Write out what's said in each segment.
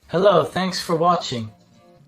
Hello, thanks for watching.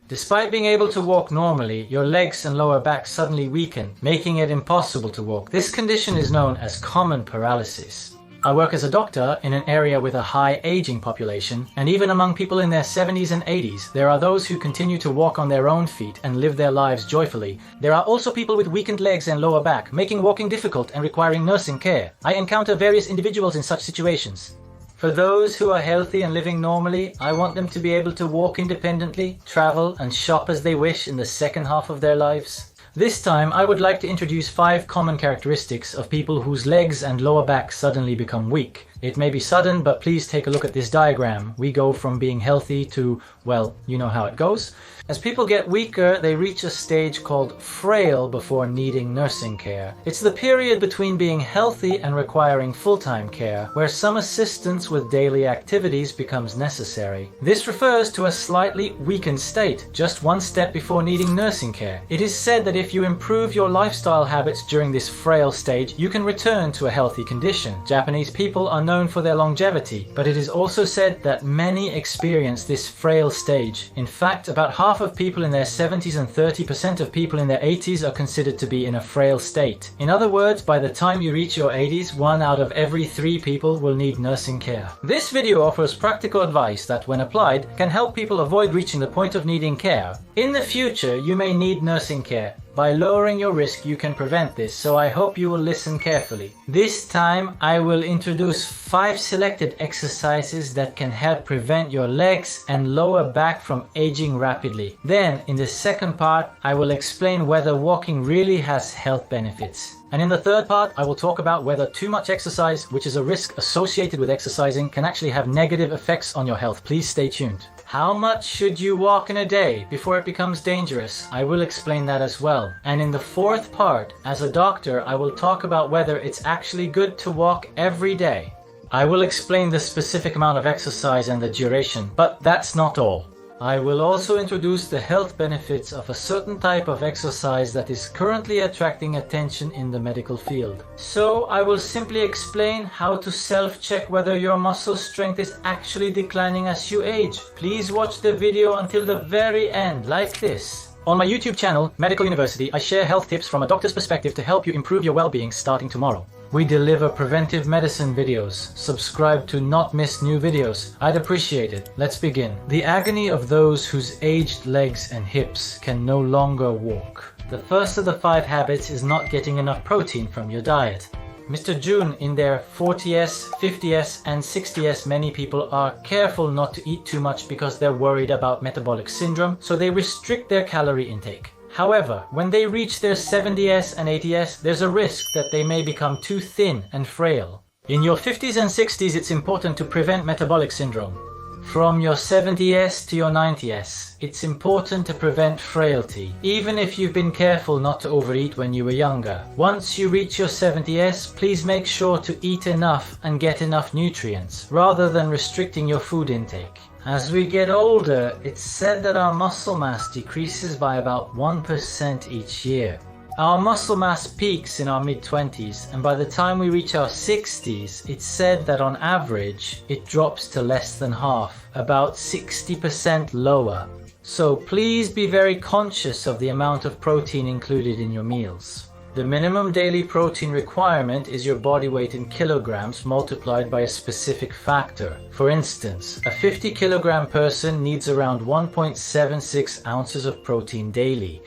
Despite being able to walk normally, your legs and lower back suddenly weaken, making it impossible to walk. This condition is known as common paralysis. I work as a doctor in an area with a high aging population, and even among people in their 70s and 80s, there are those who continue to walk on their own feet and live their lives joyfully. There are also people with weakened legs and lower back, making walking difficult and requiring nursing care. I encounter various individuals in such situations. For those who are healthy and living normally, I want them to be able to walk independently, travel and shop as they wish in the second half of their lives. This time I would like to introduce 5 common characteristics of people whose legs and lower back suddenly become weak. It may be sudden, but please take a look at this diagram. We go from being healthy to, well, you know how it goes. As people get weaker, they reach a stage called frail before needing nursing care. It's the period between being healthy and requiring full-time care, where some assistance with daily activities becomes necessary. This refers to a slightly weakened state, just one step before needing nursing care. It is said that if you improve your lifestyle habits during this frail stage, you can return to a healthy condition. Japanese people are known for their longevity, but it is also said that many experience this frail stage. In fact, about half of people in their 70s and 30% of people in their 80s are considered to be in a frail state. In other words, by the time you reach your 80s, 1 out of every 3 people will need nursing care. This video offers practical advice that, when applied, can help people avoid reaching the point of needing care. In the future, you may need nursing care. By lowering your risk, you can prevent this, so I hope you will listen carefully. This time, I will introduce 5 selected exercises that can help prevent your legs and lower back from aging rapidly. Then, in the second part, I will explain whether walking really has health benefits. And in the third part, I will talk about whether too much exercise, which is a risk associated with exercising, can actually have negative effects on your health. Please stay tuned. How much should you walk in a day before it becomes dangerous? I will explain that as well. And in the fourth part, as a doctor, I will talk about whether it's actually good to walk every day. I will explain the specific amount of exercise and the duration, but that's not all. I will also introduce the health benefits of a certain type of exercise that is currently attracting attention in the medical field. So I will simply explain how to self-check whether your muscle strength is actually declining as you age. Please watch the video until the very end, like this. On my YouTube channel, Medical University, I share health tips from a doctor's perspective to help you improve your well-being starting tomorrow. We deliver preventive medicine videos. Subscribe to not miss new videos. I'd appreciate it. Let's begin. The agony of those whose aged legs and hips can no longer walk. The first of the 5 habits is not getting enough protein from your diet. Mr. June, in their 40s, 50s and 60s, many people are careful not to eat too much because they're worried about metabolic syndrome, so they restrict their calorie intake. However, when they reach their 70s and 80s, there's a risk that they may become too thin and frail. In your 50s and 60s, it's important to prevent metabolic syndrome. From your 70s to your 90s, it's important to prevent frailty, even if you've been careful not to overeat when you were younger. Once you reach your 70s, please make sure to eat enough and get enough nutrients, rather than restricting your food intake. As we get older, it's said that our muscle mass decreases by about 1% each year. Our muscle mass peaks in our mid-20s, and by the time we reach our 60s, it's said that on average, it drops to less than half, about 60% lower. So please be very conscious of the amount of protein included in your meals. The minimum daily protein requirement is your body weight in kilograms multiplied by a specific factor. For instance, a 50 kilogram person needs around 1.76 ounces of protein daily.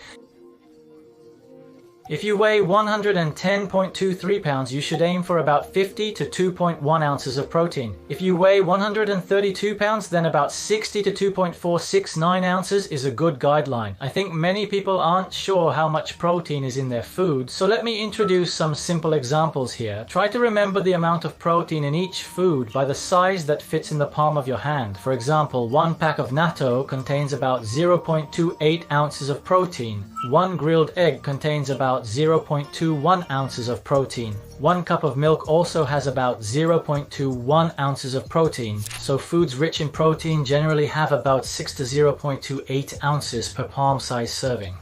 If you weigh 110.23 pounds, you should aim for about 50 to 2.1 ounces of protein. If you weigh 132 pounds, then about 60 to 2.469 ounces is a good guideline. I think many people aren't sure how much protein is in their food, so let me introduce some simple examples here. Try to remember the amount of protein in each food by the size that fits in the palm of your hand. For example, 1 pack of natto contains about 0.28 ounces of protein. 1 grilled egg contains about 0.21 ounces of protein. 1 cup of milk also has about 0.21 ounces of protein, so foods rich in protein generally have about 6 to 0.28 ounces per palm-sized serving.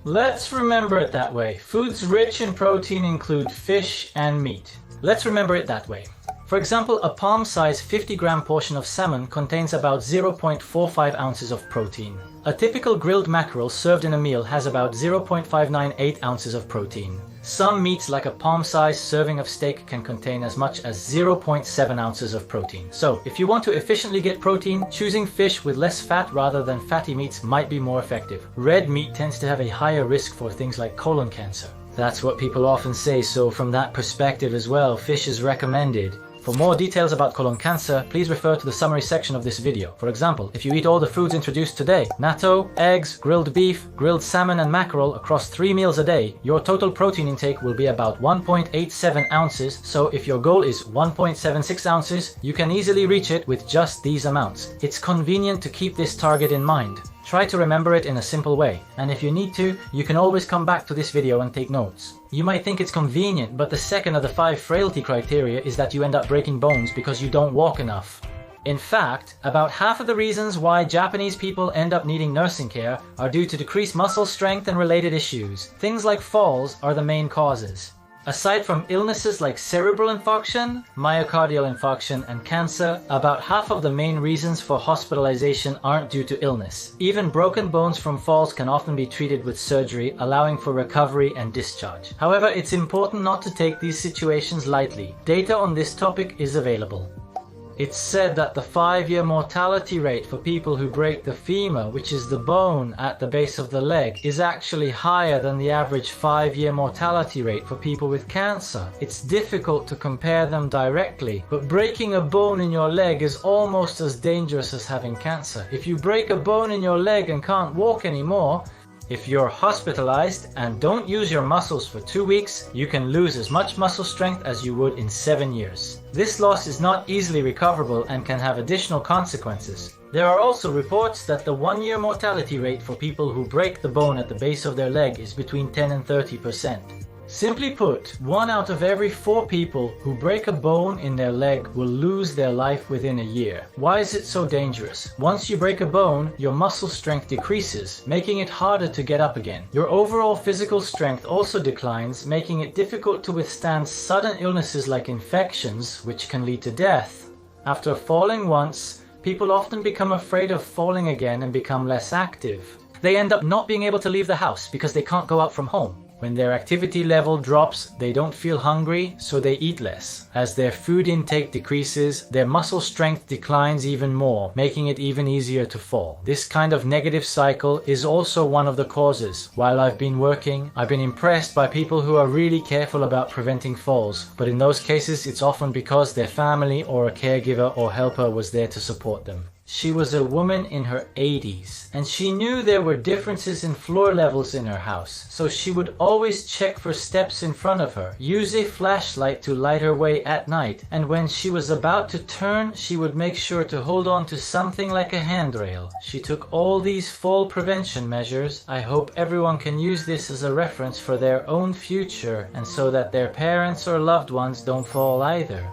Let's remember it that way. Foods rich in protein include fish and meat. Let's remember it that way. For example, a palm-sized 50-gram portion of salmon contains about 0.45 ounces of protein. A typical grilled mackerel served in a meal has about 0.598 ounces of protein. Some meats like a palm-sized serving of steak can contain as much as 0.7 ounces of protein. So, if you want to efficiently get protein, choosing fish with less fat rather than fatty meats might be more effective. Red meat tends to have a higher risk for things like colon cancer. That's what people often say, so from that perspective as well, fish is recommended. For more details about colon cancer, please refer to the summary section of this video. For example, if you eat all the foods introduced today, natto, eggs, grilled beef, grilled salmon and mackerel across 3 meals a day, your total protein intake will be about 1.87 ounces, so if your goal is 1.76 ounces, you can easily reach it with just these amounts. It's convenient to keep this target in mind. Try to remember it in a simple way, and if you need to, you can always come back to this video and take notes. You might think it's convenient, but the second of the 5 frailty criteria is that you end up breaking bones because you don't walk enough. In fact, about half of the reasons why Japanese people end up needing nursing care are due to decreased muscle strength and related issues. Things like falls are the main causes. Aside from illnesses like cerebral infarction, myocardial infarction, and cancer, about half of the main reasons for hospitalization aren't due to illness. Even broken bones from falls can often be treated with surgery, allowing for recovery and discharge. However, it's important not to take these situations lightly. Data on this topic is available. It's said that the 5-year mortality rate for people who break the femur, which is the bone at the base of the leg, is actually higher than the average 5-year mortality rate for people with cancer. It's difficult to compare them directly, but breaking a bone in your leg is almost as dangerous as having cancer. If you break a bone in your leg and can't walk anymore, if you're hospitalized and don't use your muscles for 2 weeks, you can lose as much muscle strength as you would in 7 years. This loss is not easily recoverable and can have additional consequences. There are also reports that the 1-year mortality rate for people who break the bone at the base of their leg is between 10 and 30%. Simply put, 1 out of every 4 people who break a bone in their leg will lose their life within a year. Why is it so dangerous? Once you break a bone, your muscle strength decreases, making it harder to get up again. Your overall physical strength also declines, making it difficult to withstand sudden illnesses like infections, which can lead to death. After falling once, people often become afraid of falling again and become less active. They end up not being able to leave the house because they can't go out from home. When their activity level drops, they don't feel hungry, so they eat less. As their food intake decreases, their muscle strength declines even more, making it even easier to fall. This kind of negative cycle is also one of the causes. While I've been working, I've been impressed by people who are really careful about preventing falls, but in those cases it's often because their family or a caregiver or helper was there to support them. She was a woman in her 80s, and she knew there were differences in floor levels in her house, so she would always check for steps in front of her, use a flashlight to light her way at night, and when she was about to turn, she would make sure to hold on to something like a handrail. She took all these fall prevention measures. I hope everyone can use this as a reference for their own future, and so that their parents or loved ones don't fall either.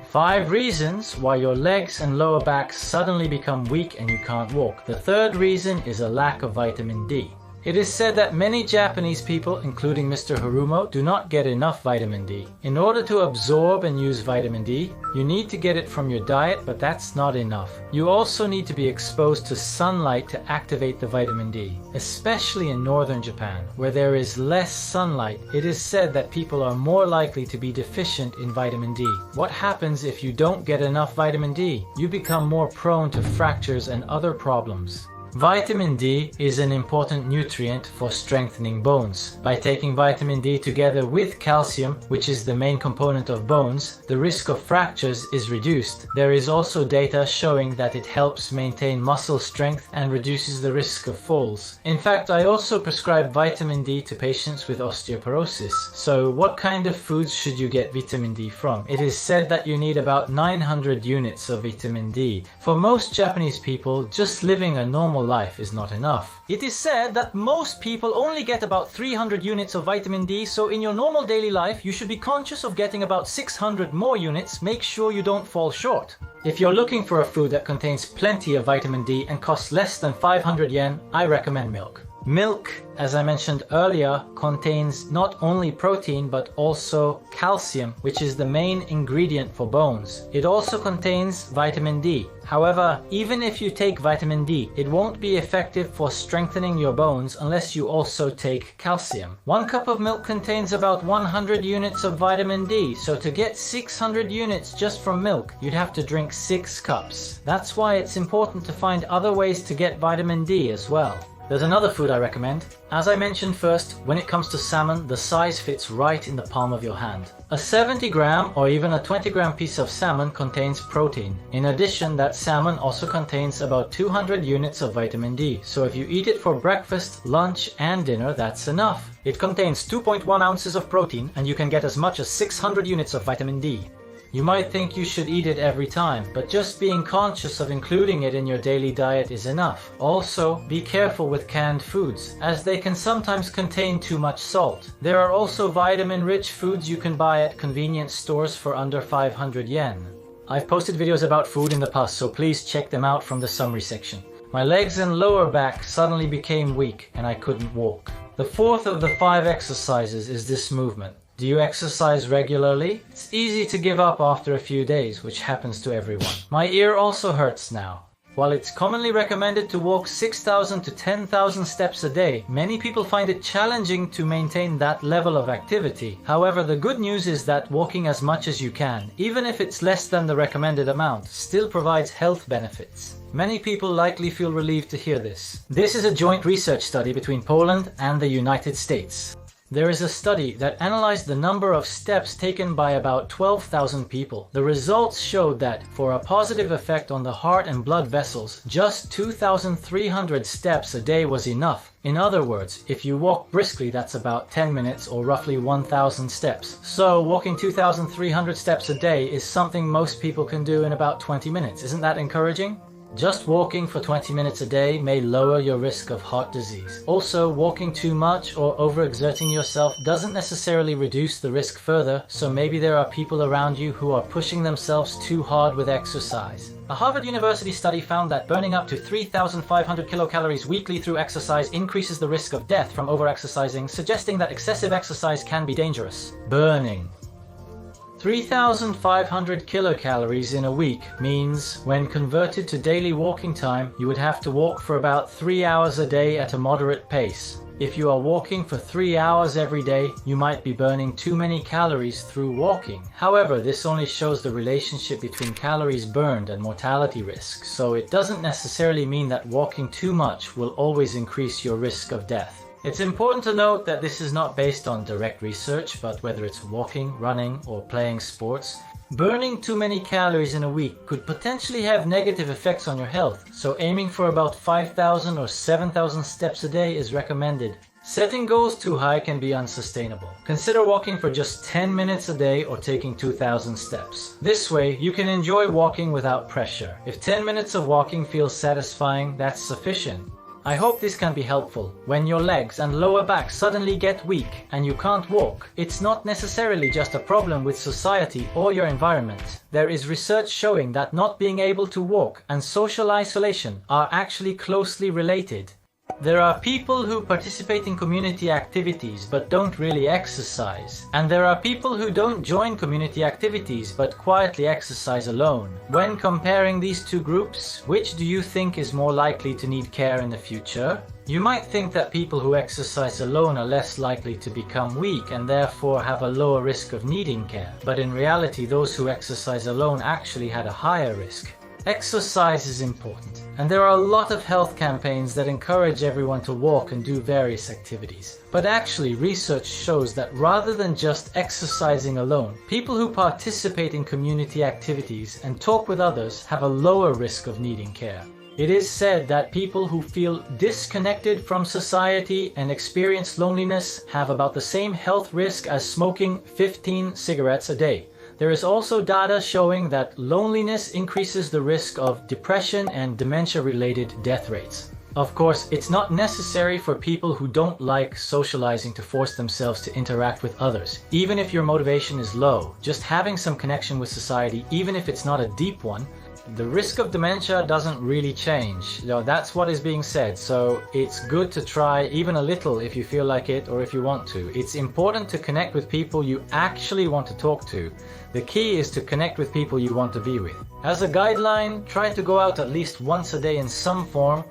5 reasons why your legs and lower back suddenly become weak and you can't walk. The third reason is a lack of vitamin D. It is said that many Japanese people, including Mr. Harumo, do not get enough vitamin D. In order to absorb and use vitamin D, you need to get it from your diet, but that's not enough. You also need to be exposed to sunlight to activate the vitamin D, especially in northern Japan, where there is less sunlight. It is said that people are more likely to be deficient in vitamin D. What happens if you don't get enough vitamin D? You become more prone to fractures and other problems. Vitamin D is an important nutrient for strengthening bones. By taking vitamin D together with calcium, which is the main component of bones, the risk of fractures is reduced. There is also data showing that it helps maintain muscle strength and reduces the risk of falls. In fact, I also prescribe vitamin D to patients with osteoporosis. So what kind of foods should you get vitamin D from? It is said that you need about 900 units of vitamin D. For most Japanese people, just living a normal life is not enough. It is said that most people only get about 300 units of vitamin D, so in your normal daily life you should be conscious of getting about 600 more units. Make sure you don't fall short. If you're looking for a food that contains plenty of vitamin D and costs less than 500 yen, I recommend milk. Milk, as I mentioned earlier, contains not only protein but also calcium, which is the main ingredient for bones. It also contains vitamin D. However, even if you take vitamin D, it won't be effective for strengthening your bones unless you also take calcium. 1 cup of milk contains about 100 units of vitamin D, so to get 600 units just from milk, you'd have to drink 6 cups. That's why it's important to find other ways to get vitamin D as well. There's another food I recommend. As I mentioned first, when it comes to salmon, the size fits right in the palm of your hand. A 70 gram or even a 20 gram piece of salmon contains protein. In addition, that salmon also contains about 200 units of vitamin D. So if you eat it for breakfast, lunch and dinner, that's enough. It contains 2.1 ounces of protein and you can get as much as 600 units of vitamin D. You might think you should eat it every time, but just being conscious of including it in your daily diet is enough. Also, be careful with canned foods, as they can sometimes contain too much salt. There are also vitamin-rich foods you can buy at convenience stores for under 500 yen. I've posted videos about food in the past, so please check them out from the summary section. My legs and lower back suddenly became weak and I couldn't walk. The fourth of the 5 exercises is this movement. Do you exercise regularly? It's easy to give up after a few days, which happens to everyone. My ear also hurts now. While it's commonly recommended to walk 6,000 to 10,000 steps a day, many people find it challenging to maintain that level of activity. However, the good news is that walking as much as you can, even if it's less than the recommended amount, still provides health benefits. Many people likely feel relieved to hear this. This is a joint research study between Poland and the United States. There is a study that analyzed the number of steps taken by about 12,000 people. The results showed that for a positive effect on the heart and blood vessels, just 2,300 steps a day was enough. In other words, if you walk briskly, that's about 10 minutes or roughly 1,000 steps. So walking 2,300 steps a day is something most people can do in about 20 minutes. Isn't that encouraging? Just walking for 20 minutes a day may lower your risk of heart disease. Also, walking too much or overexerting yourself doesn't necessarily reduce the risk further, so maybe there are people around you who are pushing themselves too hard with exercise. A Harvard University study found that burning up to 3,500 kilocalories weekly through exercise increases the risk of death from overexercising, suggesting that excessive exercise can be dangerous. Burning 3,500 kilocalories in a week means, when converted to daily walking time, you would have to walk for about 3 hours a day at a moderate pace. If you are walking for 3 hours every day, you might be burning too many calories through walking. However, this only shows the relationship between calories burned and mortality risk, so it doesn't necessarily mean that walking too much will always increase your risk of death. It's important to note that this is not based on direct research, but whether it's walking, running, or playing sports, burning too many calories in a week could potentially have negative effects on your health, so aiming for about 5,000 or 7,000 steps a day is recommended. Setting goals too high can be unsustainable. Consider walking for just 10 minutes a day or taking 2,000 steps. This way, you can enjoy walking without pressure. If 10 minutes of walking feels satisfying, that's sufficient. I hope this can be helpful. When your legs and lower back suddenly get weak and you can't walk, it's not necessarily just a problem with society or your environment. There is research showing that not being able to walk and social isolation are actually closely related. There are people who participate in community activities but don't really exercise. And there are people who don't join community activities but quietly exercise alone. When comparing these two groups, which do you think is more likely to need care in the future? You might think that people who exercise alone are less likely to become weak and therefore have a lower risk of needing care. But in reality, those who exercise alone actually had a higher risk. Exercise is important, and there are a lot of health campaigns that encourage everyone to walk and do various activities. But actually, research shows that rather than just exercising alone, people who participate in community activities and talk with others have a lower risk of needing care. It is said that people who feel disconnected from society and experience loneliness have about the same health risk as smoking 15 cigarettes a day. There is also data showing that loneliness increases the risk of depression and dementia-related death rates. Of course, it's not necessary for people who don't like socializing to force themselves to interact with others. Even if your motivation is low, just having some connection with society, even if it's not a deep one, the risk of dementia doesn't really change. That's what is being said, so it's good to try even a little if you feel like it or if you want to. It's important to connect with people you actually want to talk to. The key is to connect with people you want to be with. As a guideline, try to go out at least once a day in some form.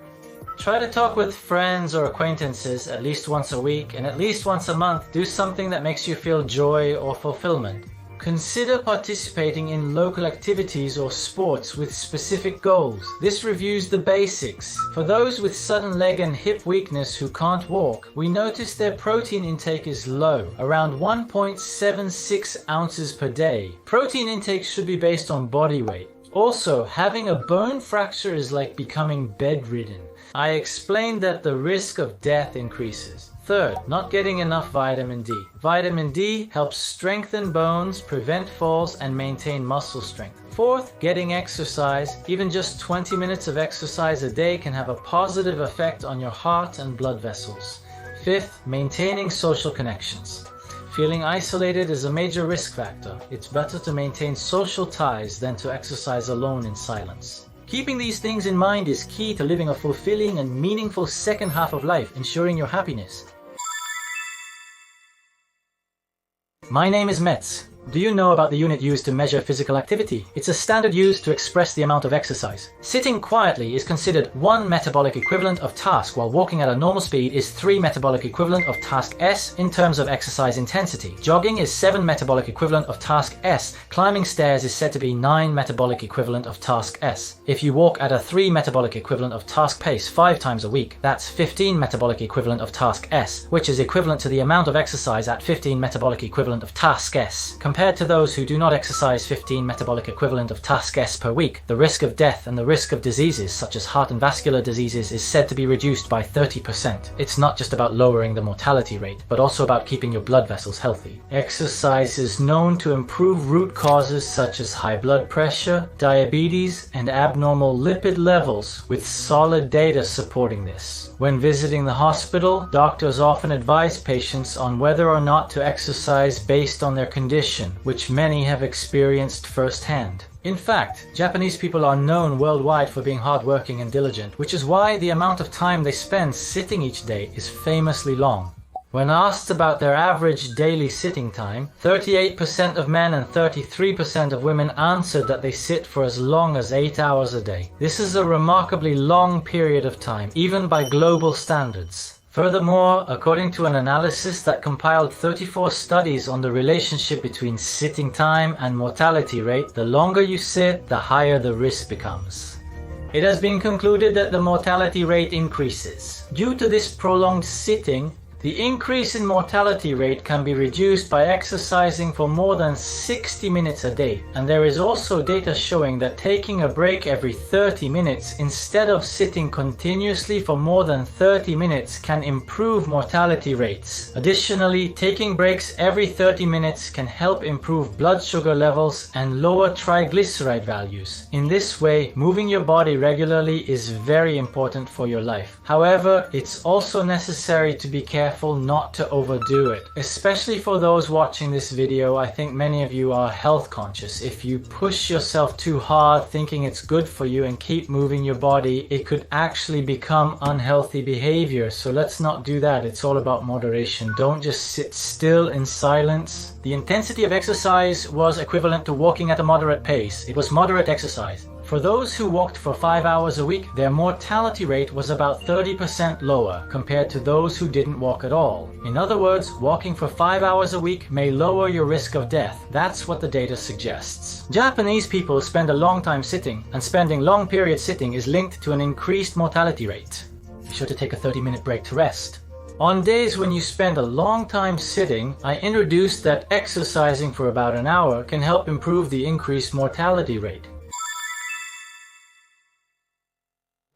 Try to talk with friends or acquaintances at least once a week, and at least once a month do something that makes you feel joy or fulfillment. Consider participating in local activities or sports with specific goals. This reviews the basics. For those with sudden leg and hip weakness who can't walk, we notice their protein intake is low, around 1.76 ounces per day. Protein intake should be based on body weight. Also, having a bone fracture is like becoming bedridden. I explained that the risk of death increases. Third, not getting enough vitamin D. Vitamin D helps strengthen bones, prevent falls, and maintain muscle strength. Fourth, getting exercise. Even just 20 minutes of exercise a day can have a positive effect on your heart and blood vessels. Fifth, maintaining social connections. Feeling isolated is a major risk factor. It's better to maintain social ties than to exercise alone in silence. Keeping these things in mind is key to living a fulfilling and meaningful second half of life, ensuring your happiness. My name is Metz. Do you know about the unit used to measure physical activity? It's a standard used to express the amount of exercise. Sitting quietly is considered 1 metabolic equivalent of task, while walking at a normal speed is 3 metabolic equivalent of task S in terms of exercise intensity. Jogging is 7 metabolic equivalent of task S. Climbing stairs is said to be 9 metabolic equivalent of task S. If you walk at a 3 metabolic equivalent of task pace 5 times a week, that's 15 metabolic equivalent of task S, which is equivalent to the amount of exercise at 15 metabolic equivalent of task S. Compared to those who do not exercise 15 metabolic equivalent of task S per week, the risk of death and the risk of diseases such as heart and vascular diseases is said to be reduced by 30%. It's not just about lowering the mortality rate, but also about keeping your blood vessels healthy. Exercise is known to improve root causes such as high blood pressure, diabetes, and abnormal lipid levels, with solid data supporting this. When visiting the hospital, doctors often advise patients on whether or not to exercise based on their condition, which many have experienced firsthand. In fact, Japanese people are known worldwide for being hardworking and diligent, which is why the amount of time they spend sitting each day is famously long. When asked about their average daily sitting time, 38% of men and 33% of women answered that they sit for as long as 8 hours a day. This is a remarkably long period of time, even by global standards. Furthermore, according to an analysis that compiled 34 studies on the relationship between sitting time and mortality rate, the longer you sit, the higher the risk becomes. It has been concluded that the mortality rate increases. Due to this prolonged sitting, the increase in mortality rate can be reduced by exercising for more than 60 minutes a day. And there is also data showing that taking a break every 30 minutes instead of sitting continuously for more than 30 minutes can improve mortality rates. Additionally, taking breaks every 30 minutes can help improve blood sugar levels and lower triglyceride values. In this way, moving your body regularly is very important for your life. However, it's also necessary to be careful not to overdo it. Especially for those watching this video, I think many of you are health conscious. If you push yourself too hard thinking it's good for you and keep moving your body, it could actually become unhealthy behavior. So let's not do that. It's all about moderation. Don't just sit still in silence. The intensity of exercise was equivalent to walking at a moderate pace. It was moderate exercise. For those who walked for 5 hours a week, their mortality rate was about 30% lower compared to those who didn't walk at all. In other words, walking for 5 hours a week may lower your risk of death. That's what the data suggests. Japanese people spend a long time sitting, and spending long periods sitting is linked to an increased mortality rate. Be sure to take a 30-minute break to rest. On days when you spend a long time sitting, I introduced that exercising for about an hour can help improve the increased mortality rate.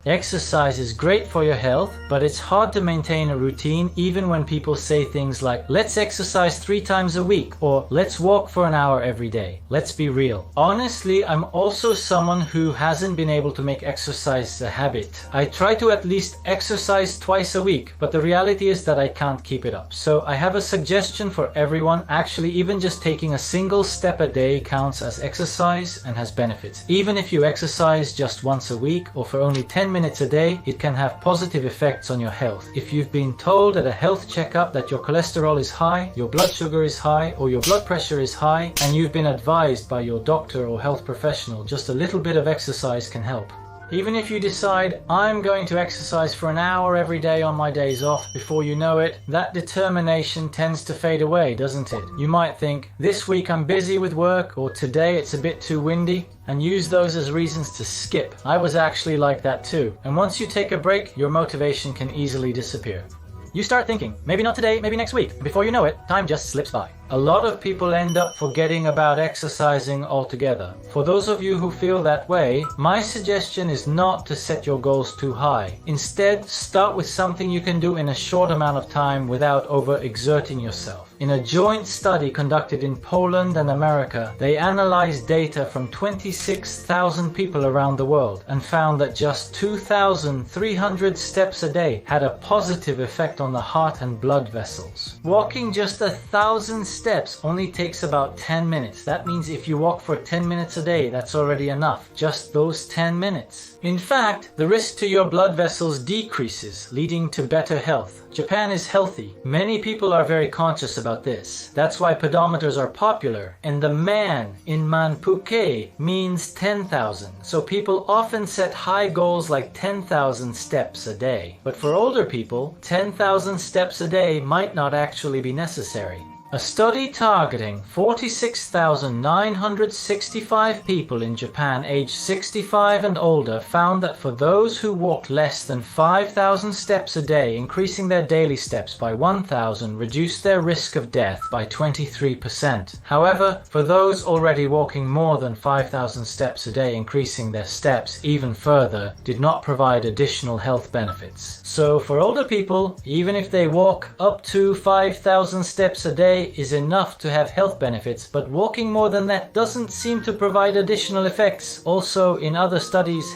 Exercise is great for your health, but it's hard to maintain a routine even when people say things like, let's exercise 3 times a week, or let's walk for an hour every day. Let's be real. Honestly, I'm also someone who hasn't been able to make exercise a habit. I try to at least exercise twice a week, but the reality is that I can't keep it up. So I have a suggestion for everyone. Actually, even just taking a single step a day counts as exercise and has benefits. Even if you exercise just once a week or for only 10 minutes a day, it can have positive effects on your health. If you've been told at a health checkup that your cholesterol is high, your blood sugar is high, or your blood pressure is high, and you've been advised by your doctor or health professional, just a little bit of exercise can help. Even if you decide, I'm going to exercise for an hour every day on my days off, before you know it, that determination tends to fade away, doesn't it? You might think, this week I'm busy with work, or today it's a bit too windy, and use those as reasons to skip. I was actually like that too. And once you take a break, your motivation can easily disappear. You start thinking, maybe not today, maybe next week. Before you know it, time just slips by. A lot of people end up forgetting about exercising altogether. For those of you who feel that way, my suggestion is not to set your goals too high. Instead, start with something you can do in a short amount of time without overexerting yourself. In a joint study conducted in Poland and America, they analyzed data from 26,000 people around the world and found that just 2,300 steps a day had a positive effect on the heart and blood vessels. Walking just 1,000 steps only takes about 10 minutes. That means if you walk for 10 minutes a day, that's already enough. Just those 10 minutes. In fact, the risk to your blood vessels decreases, leading to better health. Japan is healthy. Many people are very conscious about this. That's why pedometers are popular. And the man in manpuke means 10,000. So people often set high goals like 10,000 steps a day. But for older people, 10,000 steps a day might not actually be necessary. A study targeting 46,965 people in Japan aged 65 and older found that for those who walked less than 5,000 steps a day, increasing their daily steps by 1,000 reduced their risk of death by 23%. However, for those already walking more than 5,000 steps a day, increasing their steps even further did not provide additional health benefits. So for older people, even if they walk up to 5,000 steps a day, is enough to have health benefits, but walking more than that doesn't seem to provide additional effects. Also, in other studies,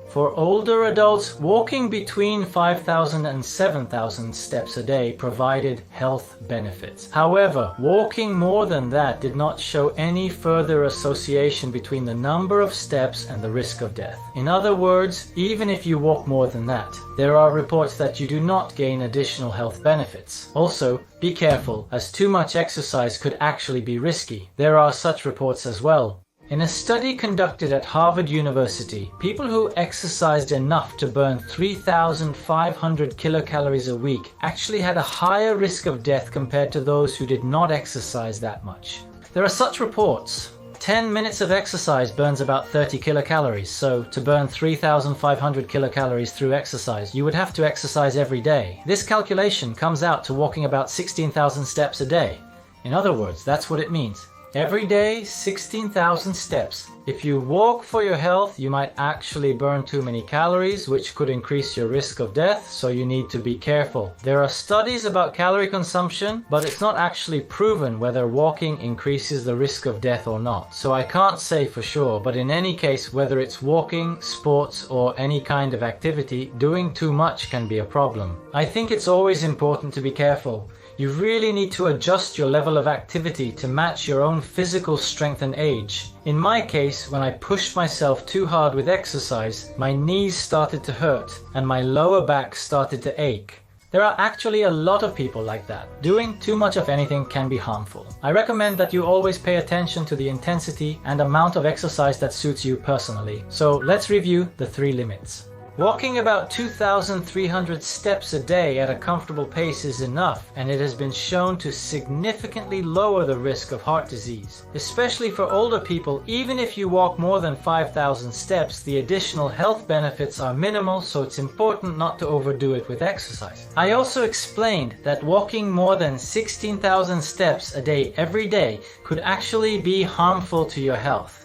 for older adults, walking between 5,000 and 7,000 steps a day provided health benefits. However, walking more than that did not show any further association between the number of steps and the risk of death. In other words, even if you walk more than that, there are reports that you do not gain additional health benefits. Also, be careful, as too much exercise could actually be risky. There are such reports as well. In a study conducted at Harvard University, people who exercised enough to burn 3,500 kilocalories a week actually had a higher risk of death compared to those who did not exercise that much. There are such reports. 10 minutes of exercise burns about 30 kilocalories, so to burn 3,500 kilocalories through exercise, you would have to exercise every day. This calculation comes out to walking about 16,000 steps a day. In other words, that's what it means. Every day, 16,000 steps. If you walk for your health, you might actually burn too many calories, which could increase your risk of death, so you need to be careful. There are studies about calorie consumption, but it's not actually proven whether walking increases the risk of death or not. So I can't say for sure, but in any case, whether it's walking, sports, or any kind of activity, doing too much can be a problem. I think it's always important to be careful. You really need to adjust your level of activity to match your own physical strength and age. In my case, when I pushed myself too hard with exercise, my knees started to hurt and my lower back started to ache. There are actually a lot of people like that. Doing too much of anything can be harmful. I recommend that you always pay attention to the intensity and amount of exercise that suits you personally. So let's review the 3 limits. Walking about 2,300 steps a day at a comfortable pace is enough, and it has been shown to significantly lower the risk of heart disease. Especially for older people, even if you walk more than 5,000 steps, the additional health benefits are minimal, so it's important not to overdo it with exercise. I also explained that walking more than 16,000 steps a day every day could actually be harmful to your health.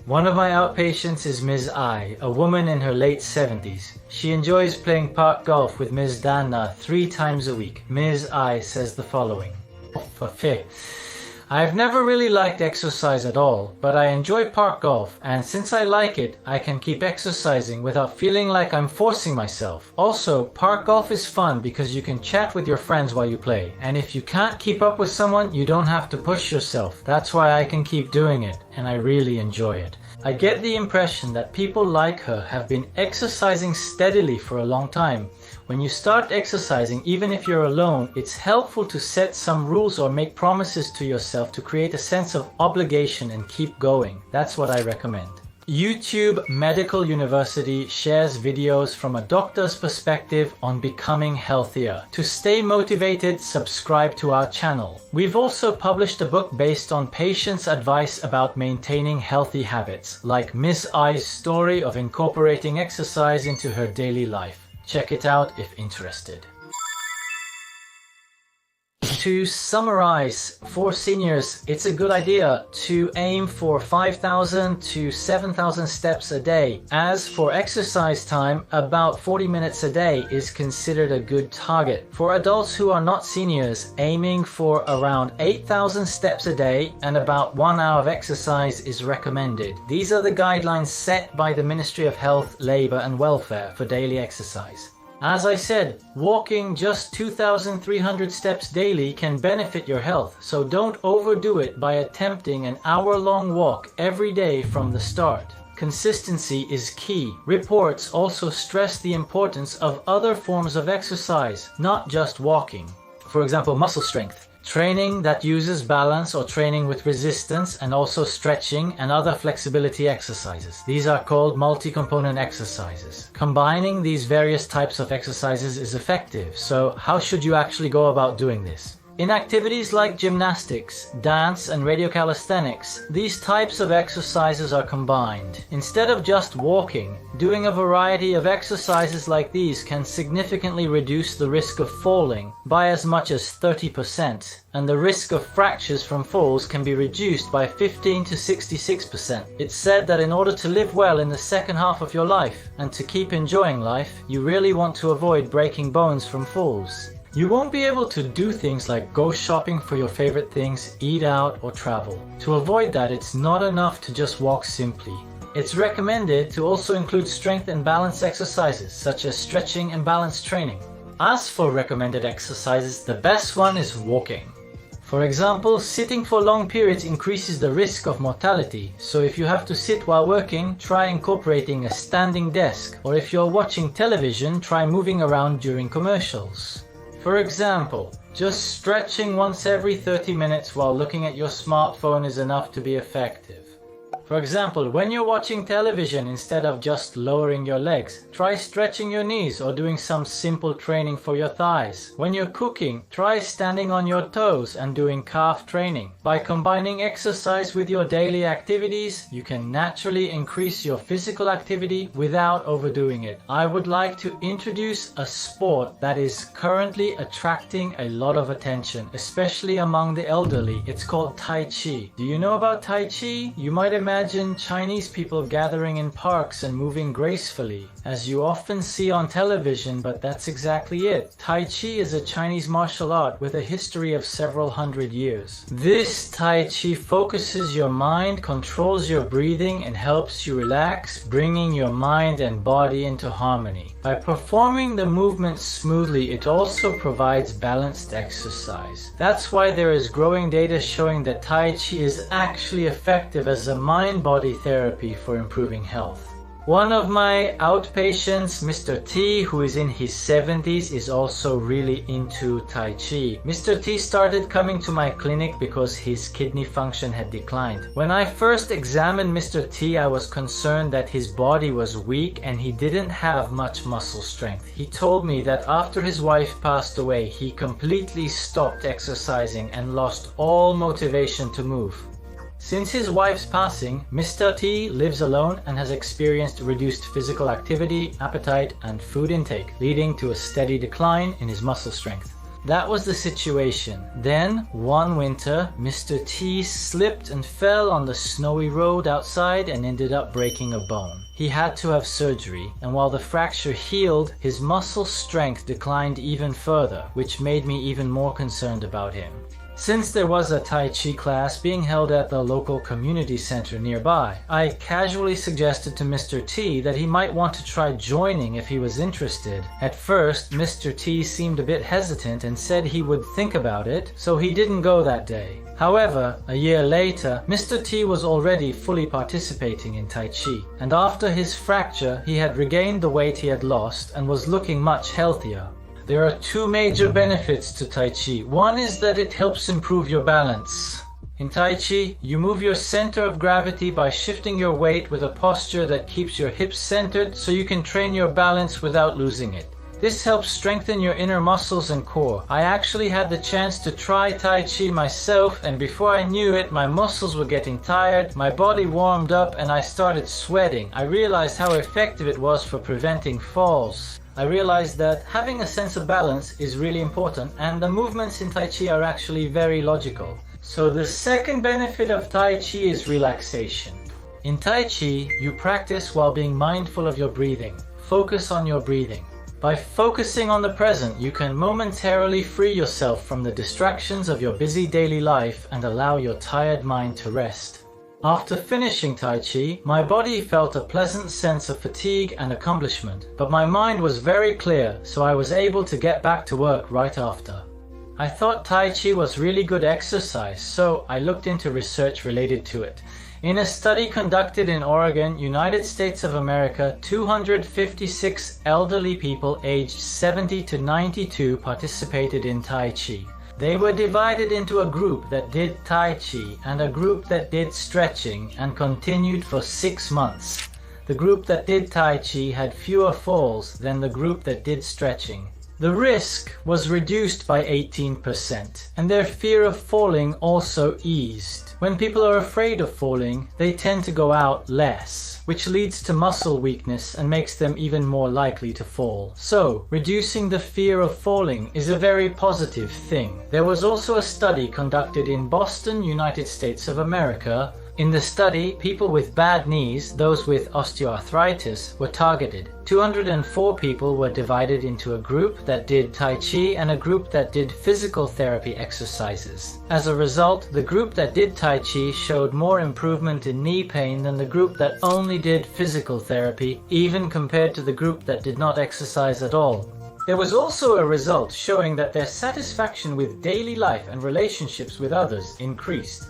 One of my outpatients is Ms. I, a woman in her late 70s. She enjoys playing park golf with Ms. Dana 3 times a week. Ms. I says the following. I've never really liked exercise at all, but I enjoy park golf, and since I like it, I can keep exercising without feeling like I'm forcing myself. Also, park golf is fun because you can chat with your friends while you play, and if you can't keep up with someone, you don't have to push yourself. That's why I can keep doing it, and I really enjoy it. I get the impression that people like her have been exercising steadily for a long time. When you start exercising, even if you're alone, it's helpful to set some rules or make promises to yourself to create a sense of obligation and keep going. That's what I recommend. YouTube Medical University shares videos from a doctor's perspective on becoming healthier. To stay motivated, subscribe to our channel. We've also published a book based on patients' advice about maintaining healthy habits, like Miss I's story of incorporating exercise into her daily life. Check it out if interested. To summarize, for seniors, it's a good idea to aim for 5,000 to 7,000 steps a day. As for exercise time, about 40 minutes a day is considered a good target. For adults who are not seniors, aiming for around 8,000 steps a day and about 1 hour of exercise is recommended. These are the guidelines set by the Ministry of Health, Labour and Welfare for daily exercise. As I said, walking just 2,300 steps daily can benefit your health, so don't overdo it by attempting an hour-long walk every day from the start. Consistency is key. Reports also stress the importance of other forms of exercise, not just walking. For example, muscle strength. Training that uses balance or training with resistance, and also stretching and other flexibility exercises. These are called multi-component exercises. Combining these various types of exercises is effective, so how should you actually go about doing this? In activities like gymnastics, dance, and radiocalisthenics, these types of exercises are combined. Instead of just walking, doing a variety of exercises like these can significantly reduce the risk of falling by as much as 30%, and the risk of fractures from falls can be reduced by 15 to 66%. It's said that in order to live well in the second half of your life and to keep enjoying life, you really want to avoid breaking bones from falls. You won't be able to do things like go shopping for your favorite things, eat out, or travel. To avoid that, it's not enough to just walk simply. It's recommended to also include strength and balance exercises, such as stretching and balance training. As for recommended exercises, the best one is walking. For example, sitting for long periods increases the risk of mortality, so if you have to sit while working, try incorporating a standing desk, or if you're watching television, try moving around during commercials. For example, just stretching once every 30 minutes while looking at your smartphone is enough to be effective. For example, when you're watching television, instead of just lowering your legs, try stretching your knees or doing some simple training for your thighs. When you're cooking, try standing on your toes and doing calf training. By combining exercise with your daily activities, you can naturally increase your physical activity without overdoing it. I would like to introduce a sport that is currently attracting a lot of attention, especially among the elderly. It's called Tai Chi. Do you know about Tai Chi? You might imagine Chinese people gathering in parks and moving gracefully, as you often see on television, but that's exactly it. Tai Chi is a Chinese martial art with a history of several hundred years. This Tai Chi focuses your mind, controls your breathing, and helps you relax, bringing your mind and body into harmony. By performing the movements smoothly, it also provides balanced exercise. That's why there is growing data showing that Tai Chi is actually effective as a mind-body therapy for improving health. One of my outpatients, Mr. T, who is in his 70s, is also really into Tai Chi. Mr. T started coming to my clinic because his kidney function had declined. When I first examined Mr. T, I was concerned that his body was weak and he didn't have much muscle strength. He told me that after his wife passed away, he completely stopped exercising and lost all motivation to move. Since his wife's passing, Mr. T lives alone and has experienced reduced physical activity, appetite, and food intake, leading to a steady decline in his muscle strength. That was the situation. Then, one winter, Mr. T slipped and fell on the snowy road outside and ended up breaking a bone. He had to have surgery, and while the fracture healed, his muscle strength declined even further, which made me even more concerned about him. Since there was a Tai Chi class being held at the local community center nearby, I casually suggested to Mr. T that he might want to try joining if he was interested. At first, Mr. T seemed a bit hesitant and said he would think about it, so he didn't go that day. However, a year later, Mr. T was already fully participating in Tai Chi, and after his fracture, he had regained the weight he had lost and was looking much healthier. There are two major benefits to Tai Chi. One is that it helps improve your balance. In Tai Chi, you move your center of gravity by shifting your weight with a posture that keeps your hips centered so you can train your balance without losing it. This helps strengthen your inner muscles and core. I actually had the chance to try Tai Chi myself, and before I knew it, my muscles were getting tired, my body warmed up, and I started sweating. I realized how effective it was for preventing falls. I realized that having a sense of balance is really important, and the movements in Tai Chi are actually very logical. So the second benefit of Tai Chi is relaxation. In Tai Chi, you practice while being mindful of your breathing. Focus on your breathing. By focusing on the present, you can momentarily free yourself from the distractions of your busy daily life and allow your tired mind to rest. After finishing Tai Chi, my body felt a pleasant sense of fatigue and accomplishment, but my mind was very clear, so I was able to get back to work right after. I thought Tai Chi was really good exercise, so I looked into research related to it. In a study conducted in Oregon, United States of America, 256 elderly people aged 70 to 92 participated in Tai Chi. They were divided into a group that did Tai Chi and a group that did stretching and continued for 6 months. The group that did Tai Chi had fewer falls than the group that did stretching. The risk was reduced by 18%, and their fear of falling also eased. When people are afraid of falling, they tend to go out less, which leads to muscle weakness and makes them even more likely to fall. So, reducing the fear of falling is a very positive thing. There was also a study conducted in Boston, United States of America. In the study, people with bad knees, those with osteoarthritis, were targeted. 204 people were divided into a group that did Tai Chi and a group that did physical therapy exercises. As a result, the group that did Tai Chi showed more improvement in knee pain than the group that only did physical therapy, even compared to the group that did not exercise at all. There was also a result showing that their satisfaction with daily life and relationships with others increased.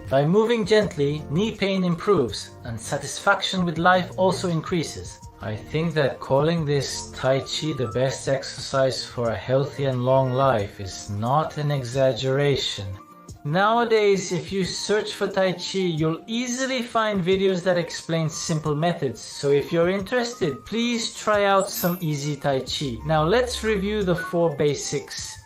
By moving gently, knee pain improves and satisfaction with life also increases. I think that calling this Tai Chi the best exercise for a healthy and long life is not an exaggeration. Nowadays, if you search for Tai Chi, you'll easily find videos that explain simple methods. So if you're interested, please try out some easy Tai Chi. Now let's review the 4 basics.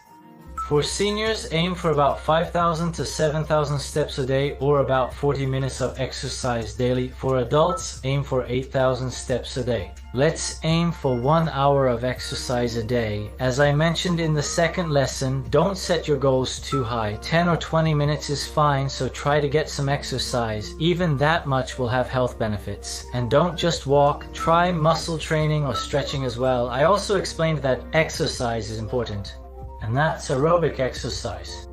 For seniors, aim for about 5,000 to 7,000 steps a day or about 40 minutes of exercise daily. For adults, aim for 8,000 steps a day. Let's aim for 1 hour of exercise a day. As I mentioned in the second lesson, don't set your goals too high. 10 or 20 minutes is fine, so try to get some exercise. Even that much will have health benefits. And don't just walk, try muscle training or stretching as well. I also explained that exercise is important. And that's aerobic exercise.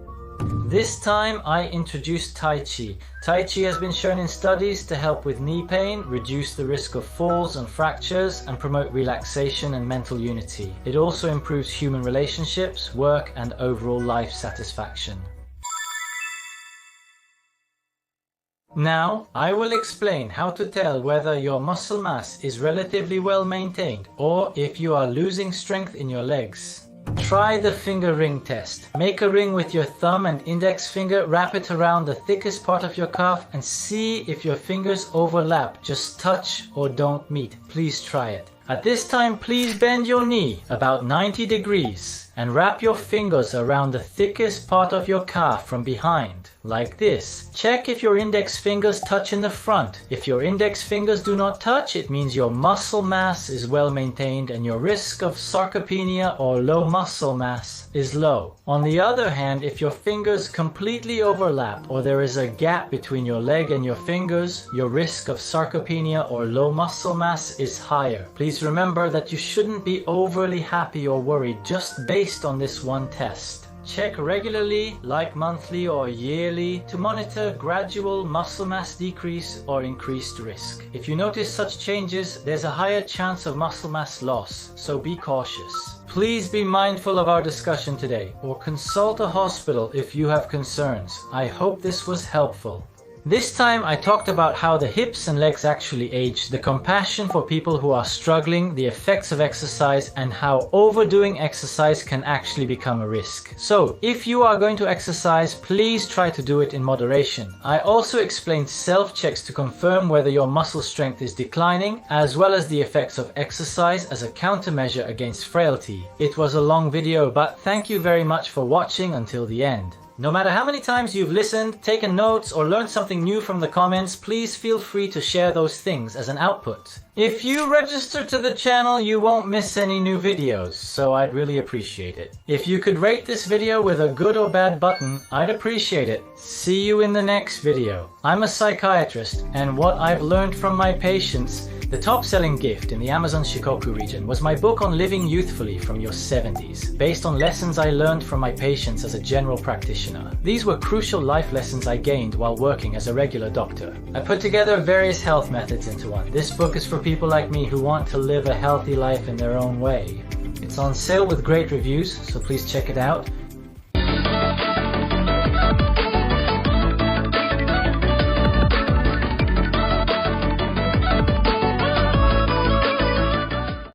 This time I introduced Tai Chi. Tai Chi has been shown in studies to help with knee pain, reduce the risk of falls and fractures, and promote relaxation and mental unity. It also improves human relationships, work, and overall life satisfaction. Now, I will explain how to tell whether your muscle mass is relatively well maintained or if you are losing strength in your legs. Try the finger ring test. Make a ring with your thumb and index finger, wrap it around the thickest part of your calf and see if your fingers overlap, just touch or don't meet. Please try it. At this time, please bend your knee about 90 degrees and wrap your fingers around the thickest part of your calf from behind, like this. Check if your index fingers touch in the front. If your index fingers do not touch, it means your muscle mass is well maintained and your risk of sarcopenia or low muscle mass is low. On the other hand, if your fingers completely overlap or there is a gap between your leg and your fingers, your risk of sarcopenia or low muscle mass is higher. Please remember that you shouldn't be overly happy or worried just based on this one test. Check regularly, like monthly or yearly, to monitor gradual muscle mass decrease or increased risk. If you notice such changes, there's a higher chance of muscle mass loss, so be cautious. Please be mindful of our discussion today, or consult a hospital if you have concerns. I hope this was helpful. This time I talked about how the hips and legs actually age, the compassion for people who are struggling, the effects of exercise, and how overdoing exercise can actually become a risk. So, if you are going to exercise, please try to do it in moderation. I also explained self-checks to confirm whether your muscle strength is declining, as well as the effects of exercise as a countermeasure against frailty. It was a long video, but thank you very much for watching until the end. No matter how many times you've listened, taken notes, or learned something new from the comments, please feel free to share those things as an output. If you register to the channel, you won't miss any new videos, so I'd really appreciate it. If you could rate this video with a good or bad button, I'd appreciate it. See you in the next video. I'm a psychiatrist, and what I've learned from my patients, the top-selling gift in the Amazon Shikoku region was my book on living youthfully from your 70s, based on lessons I learned from my patients as a general practitioner. These were crucial life lessons I gained while working as a regular doctor. I put together various health methods into one. This book is for people like me who want to live a healthy life in their own way. It's on sale with great reviews, so please check it out.